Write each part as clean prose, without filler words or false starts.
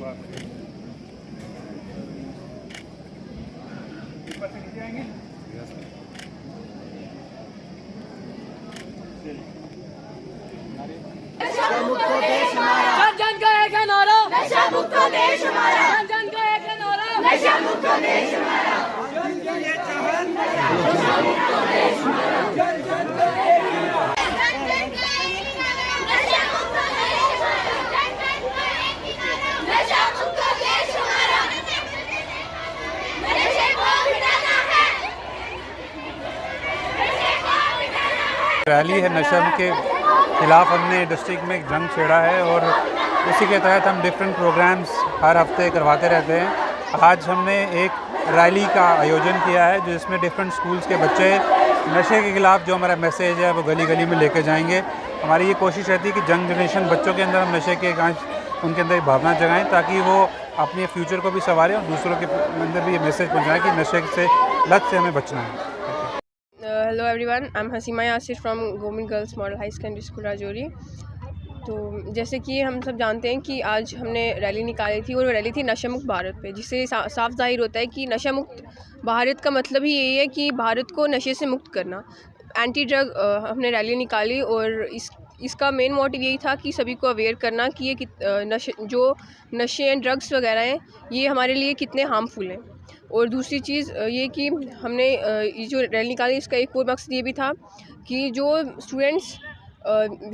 जन जन का एक है नारा, नशा मुक्त देश हमारा। जन जन का एक है नारा, नशा मुक्त देश हमारा। जन जन ये चाहत, नशा मुक्त देश हमारा। जन जन का एक है नारा, जन जन का एक ही नारा, नशा मुक्त देश हमारा। जन जन का एक ही नारा, नशा मुक्त देश हमारा। नशे को मिटाना है, नशे को मिटाना है। रैली है नशा के खिलाफ। हमने डिस्ट्रिक्ट में एक जंग छेड़ा है और उसी के तहत हम डिफरेंट प्रोग्राम्स हर हफ्ते करवाते रहते हैं। आज हमने एक रैली का आयोजन किया है जिसमें डिफरेंट स्कूल्स के बच्चे नशे के खिलाफ जो हमारा मैसेज है वो गली गली में लेके जाएंगे। हमारी ये कोशिश रहती है कि यंग जनरेशन बच्चों के अंदर हम नशे के उनके अंदर एक भावना जगाएं ताकि वो अपने फ्यूचर को भी संवारें और दूसरों के अंदर भी ये मैसेज पहुँचाएँ कि नशे से लत से हमें बचना है। Hello everyone, I am Haseema Yasir from government girls model high secondary school Rajouri. तो जैसे कि हम सब जानते हैं कि आज हमने रैली निकाली थी और वो रैली थी नशा मुक्त भारत पे, जिससे साफ जाहिर होता है कि नशा मुक्त भारत का मतलब ही यही है कि भारत को नशे से मुक्त करना। एंटी ड्रग हमने रैली निकाली और इसका मेन मोटिव यही था कि सभी को अवेयर करना कि ये नशे एंड ड्रग्स वगैरह हैं ये हमारे लिए कितने हार्मफुल हैं। और दूसरी चीज़ ये कि हमने ये जो रैली निकाली इसका एक और मकसद ये भी था कि जो स्टूडेंट्स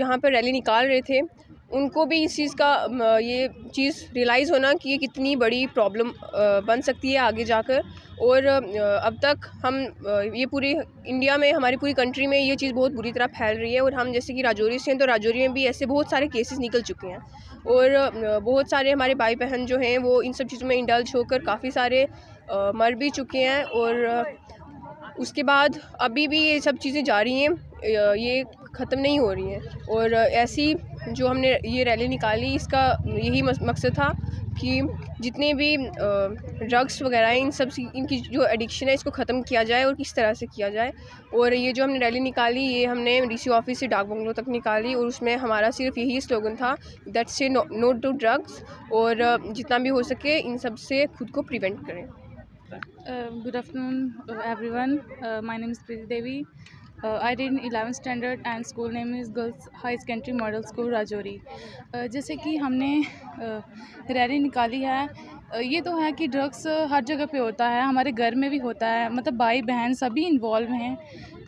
यहाँ पर रैली निकाल रहे थे उनको भी इस चीज़ का ये चीज़ रियलाइज़ होना कि ये कितनी बड़ी प्रॉब्लम बन सकती है आगे जाकर। और अब तक हम ये पूरी इंडिया में हमारी पूरी कंट्री में ये चीज़ बहुत बुरी तरह फैल रही है। और हम जैसे कि राजौरी से हैं तो राजौरी में भी ऐसे बहुत सारे केसेस निकल चुके हैं और बहुत सारे हमारे भाई बहन जो हैं वो इन सब चीज़ों में इंडल्ज होकर काफ़ी सारे मर भी चुके हैं। और उसके बाद अभी भी ये सब चीज़ें जारी हैं, ये ख़त्म नहीं हो रही हैं। और ऐसी जो हमने ये रैली निकाली इसका यही मकसद था कि जितने भी ड्रग्स वगैरह हैं इनकी जो एडिक्शन है इसको ख़त्म किया जाए और किस तरह से किया जाए। और ये जो हमने रैली निकाली ये हमने डीसी ऑफिस से डाक बंगलों तक निकाली और उसमें हमारा सिर्फ यही स्लोगन था दैट से नो टू ड्रग्स। और जितना भी हो सके इन सब से खुद को प्रिवेंट करें। Good afternoon everyone. My name is Preeti Devi. I read in 11th standard and school name is Girls High Secondary Model School Rajouri. जैसे कि हमने रैली निकाली है, ये तो है कि ड्रग्स हर जगह पे होता है, हमारे घर में भी होता है, मतलब भाई बहन सभी इन्वॉल्व हैं,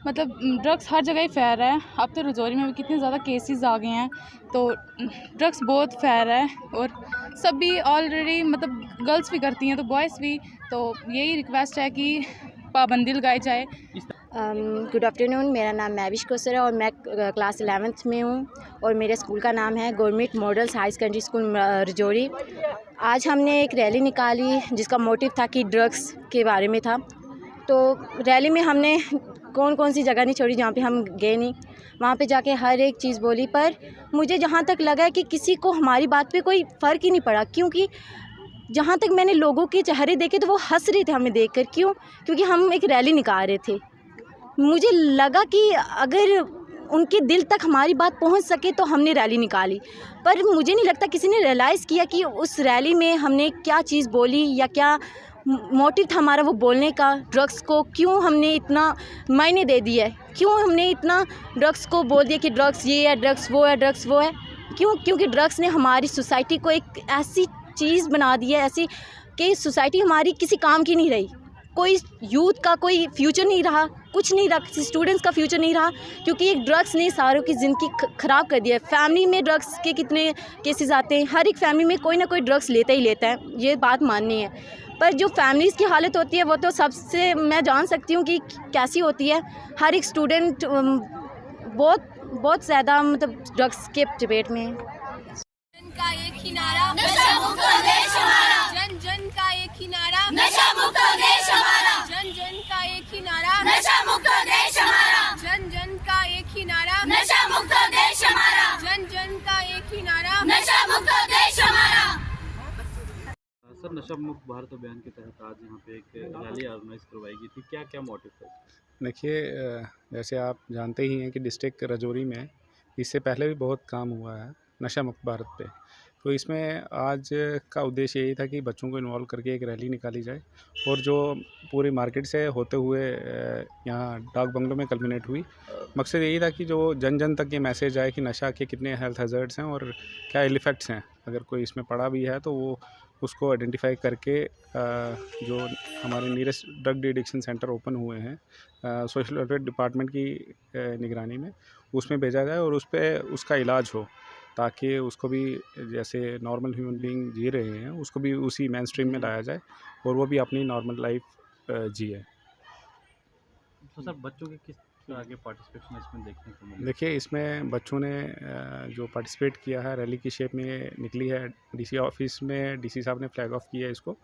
मतलब ड्रग्स हर जगह ही फैल रहा है। अब तो राजौरी में भी कितने ज़्यादा केसेस आ गए हैं, तो ड्रग्स बहुत फैल रहा है और सभी ऑलरेडी मतलब गर्ल्स भी करती हैं तो बॉयज़ भी। तो यही रिक्वेस्ट है कि पाबंदी लगाई जाए। गुड आफ्टरनून, मेरा नाम मैविश कोसर है और मैं क्लास 11th में हूँ और मेरे स्कूल का नाम है government models high secondary school Rajouri. आज हमने एक रैली निकाली जिसका मोटिव था कि ड्रग्स के बारे में था। तो रैली में हमने कौन कौन सी जगह नहीं छोड़ी जहाँ पे हम गए नहीं, वहाँ पे जाके हर एक चीज़ बोली। पर मुझे जहाँ तक लगा है कि किसी को हमारी बात पे कोई फ़र्क ही नहीं पड़ा, क्योंकि जहाँ तक मैंने लोगों के चेहरे देखे तो वो हंस रहे थे हमें देखकर। क्यों? क्योंकि हम एक रैली निकाल रहे थे। मुझे लगा कि अगर उनके दिल तक हमारी बात पहुंच सके तो हमने रैली निकाली, पर मुझे नहीं लगता किसी ने रियलाइज़ किया कि उस रैली में हमने क्या चीज़ बोली या क्या मोटिव था हमारा वो बोलने का। ड्रग्स को क्यों हमने इतना मायने दे दिया है, क्यों हमने इतना ड्रग्स को बोल दिया कि ड्रग्स ये है, ड्रग्स वो है, ड्रग्स वो है। क्यों? क्योंकि ड्रग्स ने हमारी सोसाइटी को एक ऐसी चीज़ बना दी है, ऐसी कि सोसाइटी हमारी किसी काम की नहीं रही। कोई यूथ का कोई फ्यूचर नहीं रहा, कुछ नहीं रहा, किसी स्टूडेंट्स का फ्यूचर नहीं रहा, क्योंकि एक ड्रग्स ने सारों की ज़िंदगी ख़राब कर दिया है। फैमिली में ड्रग्स के कितने केसेस आते हैं, हर एक फैमिली में कोई ना कोई ड्रग्स लेता ही लेता है, ये बात माननी है। पर जो फैमिलीज़ की हालत होती है वो तो सबसे मैं जान सकती हूँ कि कैसी होती है। हर एक स्टूडेंट बहुत ज़्यादा मतलब ड्रग्स के चपेट में है। का एक ही नारा, नशा मुक्त देश हमारा। जन जन का एक ही नारा, नशा मुक्त देश हमारा। जन जन का एक ही नारा, नशा मुक्त देश हमारा। जन जन का एक ही नारा, नशा मुक्त देश हमारा। जन जन का एक ही नारा, नशा मुक्त देश हमारा। सर, नशा मुक्त भारत अभियान के तहत आज यहाँ पे एक रैली ऑर्गेनाइज करवाई गई थी, क्या क्या मोटिव था? देखिए, जैसे आप जानते ही हैं कि डिस्ट्रिक्ट राजौरी में इससे पहले भी बहुत काम हुआ है नशा मुक्त भारत पे, तो इसमें आज का उद्देश्य यही था कि बच्चों को इन्वॉल्व करके एक रैली निकाली जाए और जो पूरी मार्केट से होते हुए यहाँ डाक बंगलों में कल्मिनेट हुई। मकसद यही था कि जो जन जन तक ये मैसेज आए कि नशा के कितने हेल्थ हैज़र्ड्स हैं और क्या इल इफ़ेक्ट्स हैं, अगर कोई इसमें पड़ा भी है तो वो उसको आइडेंटिफाई करके जो हमारे nearest drug addiction centre open हुए हैं सोशल वेलफेयर डिपार्टमेंट की निगरानी में, उसमें भेजा जाए और उस पर उसका इलाज हो, ताकि उसको भी जैसे नॉर्मल ह्यूमन बीइंग जी रहे हैं उसको भी उसी मेन स्ट्रीम में लाया जाए और वो भी अपनी नॉर्मल लाइफ जिए। तो सर बच्चों के किस तरह के पार्टिसिपेशन इसमें देखने को मिले? देखिए, इसमें बच्चों ने जो पार्टिसिपेट किया है, रैली की शेप में निकली है। डीसी ऑफिस में डीसी साहब ने फ्लैग ऑफ किया इसको।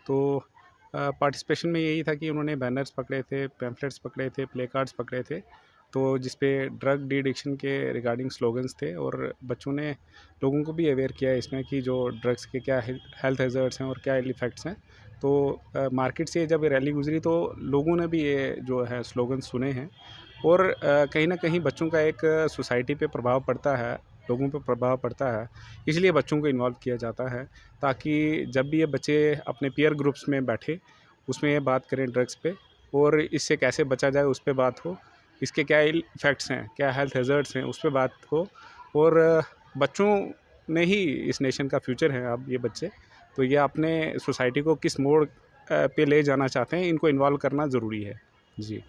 तो पार्टिसिपेशन में यही था कि उन्होंने बैनर्स पकड़े थे, पैम्फलेट्स पकड़े थे, प्ले कार्ड्स पकड़े थे, तो जिस पे ड्रग डी एडिक्शन के रिगार्डिंग स्लोगन्स थे और बच्चों ने लोगों को भी अवेयर किया इसमें कि जो ड्रग्स के क्या हेल्थ हैज़र्ड्स हैं और क्या इल इफ़ेक्ट्स हैं। तो मार्केट से जब ये रैली गुजरी तो लोगों ने भी ये जो है स्लोगन सुने हैं और कहीं ना कहीं बच्चों का एक सोसाइटी पे प्रभाव पड़ता है, लोगों पे प्रभाव पड़ता है, इसलिए बच्चों को इन्वॉल्व किया जाता है ताकि जब भी ये बच्चे अपने पीयर ग्रुप्स में बैठे उसमें ये बात करें ड्रग्स पे और इससे कैसे बचा जाए उस पर बात हो, इसके क्या इफ़ेक्ट्स हैं, क्या हेल्थ हैज़र्ड्स हैं, उस पर बात हो। और बच्चों ने ही इस नेशन का फ्यूचर है। अब ये बच्चे तो ये अपने सोसाइटी को किस मोड़ पे ले जाना चाहते हैं, इनको इन्वॉल्व करना ज़रूरी है। जी।